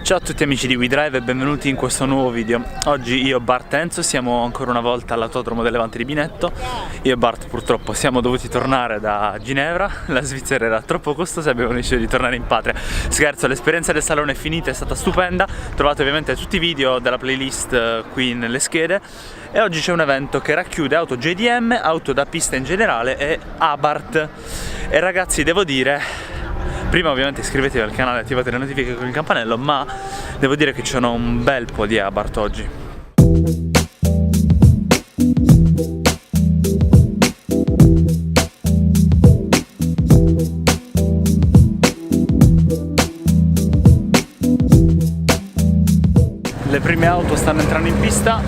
Ciao a tutti amici di WeDrive e benvenuti in questo nuovo video. Oggi io, Bart e Enzo siamo ancora una volta all'autodromo del Levante di Binetto. Io e Bart purtroppo siamo dovuti tornare da Ginevra, la Svizzera era troppo costosa e abbiamo deciso di tornare in patria. Scherzo, l'esperienza del salone è finita, è stata stupenda. Trovate ovviamente tutti i video della playlist qui nelle schede. E oggi c'è un evento che racchiude auto JDM, auto da pista in generale e Abarth. E ragazzi, devo dire... Prima ovviamente iscrivetevi al canale e attivate le notifiche con il campanello, ma devo dire che ci sono un bel po' di Abarth oggi. Le prime auto stanno entrando in pista,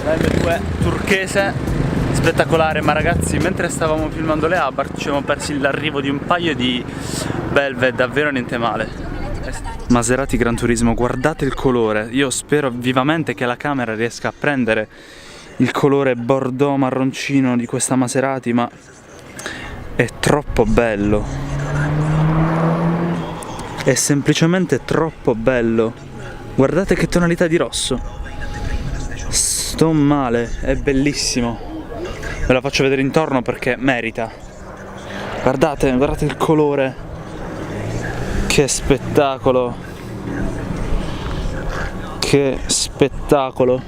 la M2 turchese. Spettacolare, ma ragazzi, mentre stavamo filmando le Abarth ci siamo persi l'arrivo di un paio di belve, davvero niente male. Maserati Gran Turismo, guardate il colore, io spero vivamente che la camera riesca a prendere il colore bordeaux marroncino di questa Maserati, ma è troppo bello, è semplicemente troppo bello. Guardate che tonalità di rosso, sto male, è bellissimo. Ve la faccio vedere intorno perché merita. Guardate, guardate il colore. Che spettacolo. Che spettacolo.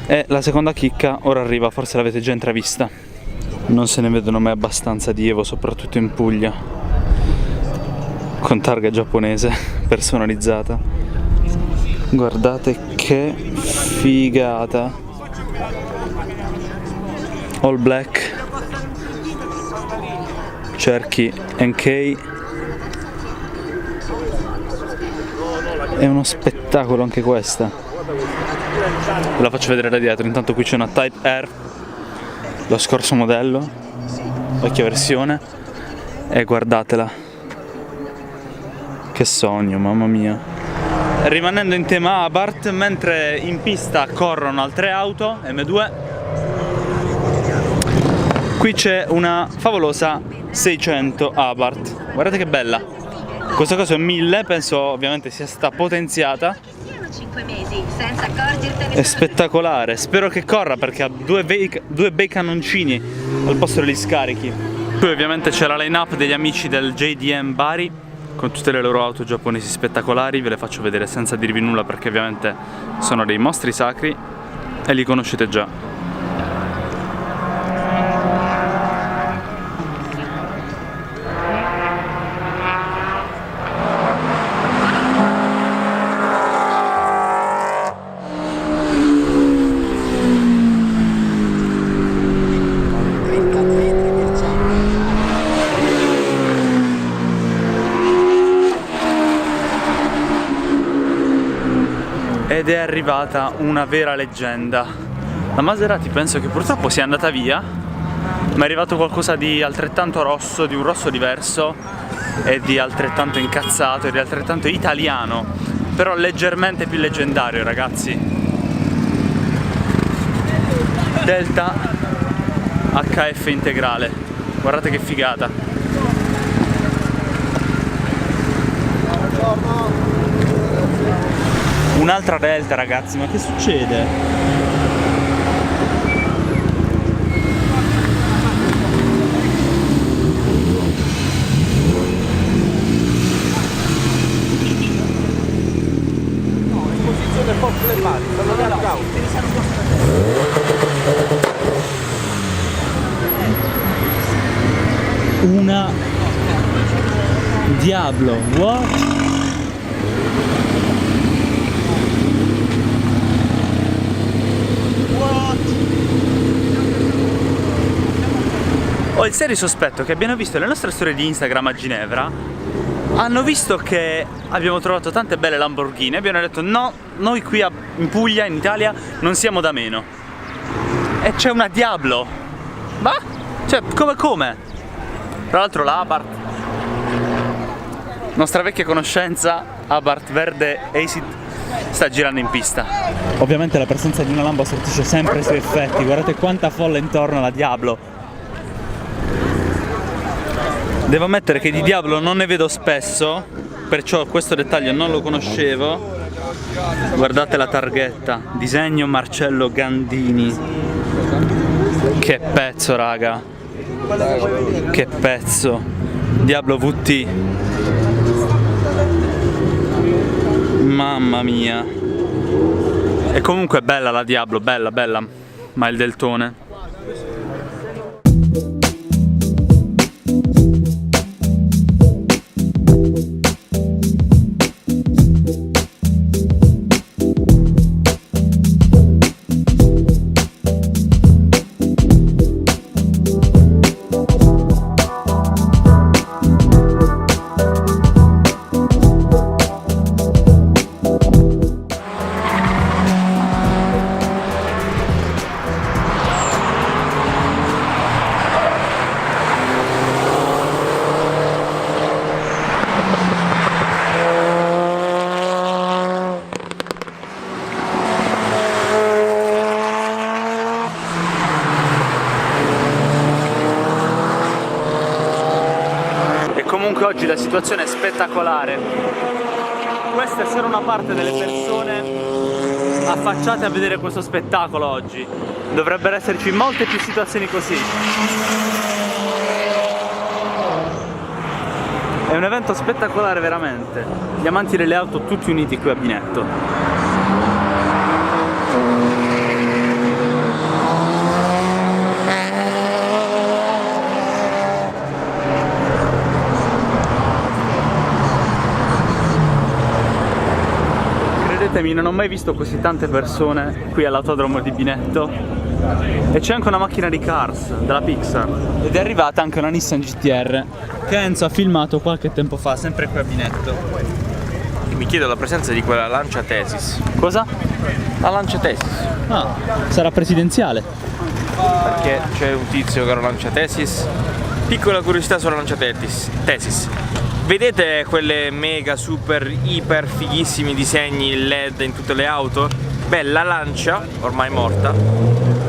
E la seconda chicca ora arriva, forse l'avete già intravista. Non se ne vedono mai abbastanza di Evo, soprattutto in Puglia. Con targa giapponese, personalizzata. Guardate che figata. All black, cerchi NK, è uno spettacolo anche questa. Ve la faccio vedere da dietro, intanto qui c'è una Type R, lo scorso modello, vecchia versione, e guardatela, che sogno, mamma mia. Rimanendo in tema Abarth, mentre in pista corrono altre auto, M2, qui c'è una favolosa 600 Abarth, guardate che bella. Questo caso è 1000, penso ovviamente sia stata potenziata. È spettacolare, spero che corra perché ha due bei cannoncini al posto degli scarichi. Qui ovviamente c'è la line-up degli amici del JDM Bari con tutte le loro auto giapponesi spettacolari, ve le faccio vedere senza dirvi nulla perché ovviamente sono dei mostri sacri e li conoscete già. Ed è arrivata una vera leggenda. La Maserati penso che purtroppo sia andata via, ma è arrivato qualcosa di altrettanto rosso, di un rosso diverso e di altrettanto incazzato e di altrettanto italiano, però leggermente più leggendario, ragazzi. Delta HF integrale, guardate che figata. Un'altra Delta, ragazzi, ma che succede? No, in posizione forte le mani, stanno dando auto. Una Diablo, what? Ho il serio sospetto che abbiano visto le nostre storie di Instagram a Ginevra, hanno visto che abbiamo trovato tante belle Lamborghini e abbiano detto no, noi qui in Puglia, in Italia, non siamo da meno. E c'è una Diablo. Ma? Cioè, come? Tra l'altro la Abarth, nostra vecchia conoscenza, Abarth verde Acid, sta girando in pista. Ovviamente la presenza di una Lambo assortisce sempre i suoi effetti, guardate quanta folla intorno alla Diablo. Devo ammettere che di Diablo non ne vedo spesso, perciò questo dettaglio non lo conoscevo. Guardate la targhetta, disegno Marcello Gandini. Che pezzo, raga, che pezzo. Diablo VT, mamma mia. E comunque bella la Diablo, bella, bella, ma il deltone. Comunque oggi la situazione è spettacolare. Questa è solo una parte delle persone affacciate a vedere questo spettacolo oggi. Dovrebbero esserci molte più situazioni così. È un evento spettacolare veramente. Gli amanti delle auto tutti uniti qui a Binetto. Non ho mai visto così tante persone qui all'autodromo di Binetto. E c'è anche una macchina di Cars della Pixar. Ed è arrivata anche una Nissan GT-R che Enzo ha filmato qualche tempo fa, sempre qui a Binetto. E mi chiedo la presenza di quella Lancia Thesis. Cosa? La Lancia Thesis. Ah, sarà presidenziale. Perché c'è un tizio che ha una Lancia Thesis. Piccola curiosità sulla Lancia Thesis. Vedete quelle mega super iper fighissimi disegni LED in tutte le auto? Beh, la Lancia, ormai morta,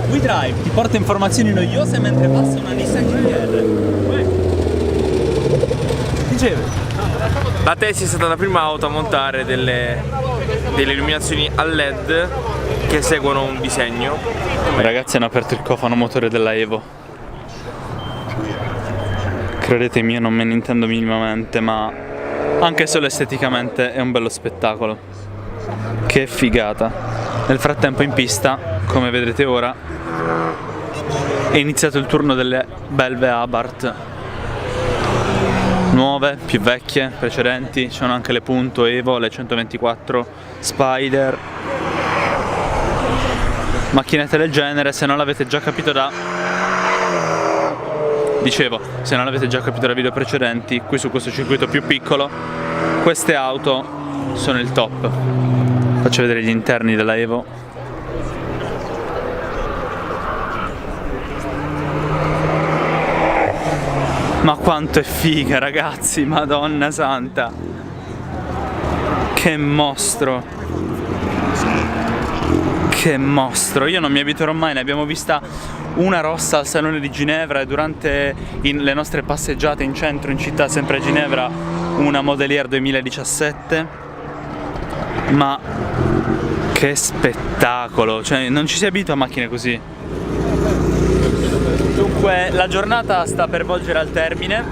WeDrive ti porta informazioni noiose mentre passa una Nissan GT-R. Dicevi? la Thesis è stata la prima auto a montare delle illuminazioni a LED che seguono un disegno. Ragazzi, hanno aperto il cofano motore della Evo. Credetemi, io non me ne intendo minimamente, ma anche solo esteticamente è un bello spettacolo. Che figata. Nel frattempo in pista, come vedrete ora, è iniziato il turno delle belve Abarth. Nuove, più vecchie, precedenti, ci sono anche le Punto Evo, le 124 Spider. Macchinette del genere, se non l'avete già capito se non l'avete già capito da video precedenti, qui su questo circuito più piccolo, queste auto sono il top. Faccio vedere gli interni della Evo. Ma quanto è figa, ragazzi, Madonna santa. Che mostro. Che mostro. Io non mi abituerò mai, ne abbiamo vista una rossa al Salone di Ginevra e durante le nostre passeggiate in centro, in città, sempre a Ginevra, una Modelier 2017. Ma che spettacolo, cioè non ci si abitua a macchine così. Dunque la giornata sta per volgere al termine.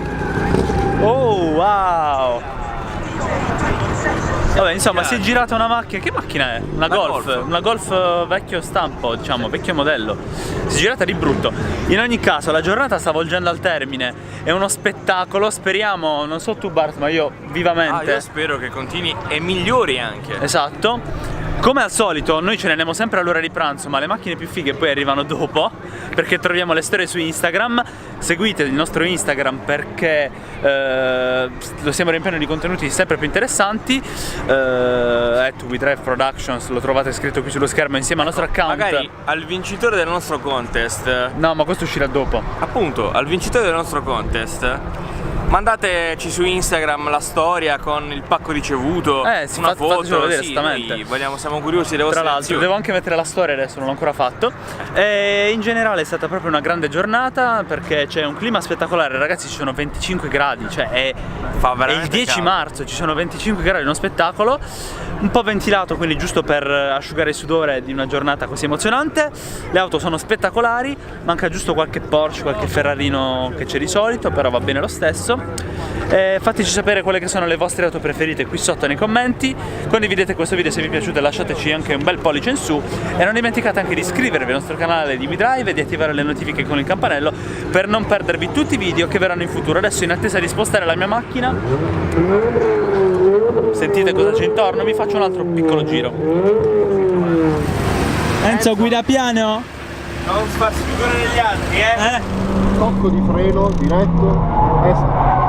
Oh wow! Vabbè, insomma, si è girata una macchina. Che macchina è? Una Golf. Una Golf vecchio stampo, diciamo, vecchio modello. Si è girata di brutto. In ogni caso, la giornata sta volgendo al termine. È uno spettacolo. Speriamo, non so tu Bart, ma io vivamente. Io spero che continui e migliori anche. Esatto. Come al solito, noi ce ne andiamo sempre all'ora di pranzo, ma le macchine più fighe poi arrivano dopo, perché troviamo le storie su Instagram. Seguite il nostro Instagram perché lo stiamo riempiendo di contenuti sempre più interessanti. WeDrive Productions, lo trovate scritto qui sullo schermo insieme al nostro account. Magari al vincitore del nostro contest. No, ma questo uscirà dopo. Appunto, al vincitore del nostro contest Mandateci su Instagram la storia con il pacco ricevuto, sì, una foto, fatecelo vedere, sì, esattamente. noi siamo curiosi delle Tra vostre l'altro reazioni. devo anche mettere la storia, adesso non l'ho ancora fatto. E in generale è stata proprio una grande giornata perché c'è un clima spettacolare, ragazzi, ci sono 25 gradi, cioè è il veramente 10 caldo. marzo, ci sono 25 gradi, uno spettacolo, un po' ventilato, quindi giusto per asciugare il sudore di una giornata così emozionante. Le auto sono spettacolari, manca giusto qualche Porsche, qualche Ferrarino che c'è di solito, però va bene lo stesso. Fateci sapere quelle che sono le vostre auto preferite qui sotto nei commenti, condividete questo video se vi è piaciuto e lasciateci anche un bel pollice in su e non dimenticate anche di iscrivervi al nostro canale di WeDrive e di attivare le notifiche con il campanello per non perdervi tutti i video che verranno in futuro. Adesso, in attesa di spostare la mia macchina, sentite cosa c'è intorno, vi faccio un altro piccolo giro. Enzo, guida piano? Non farsi figure negli altri, Tocco di freno diretto,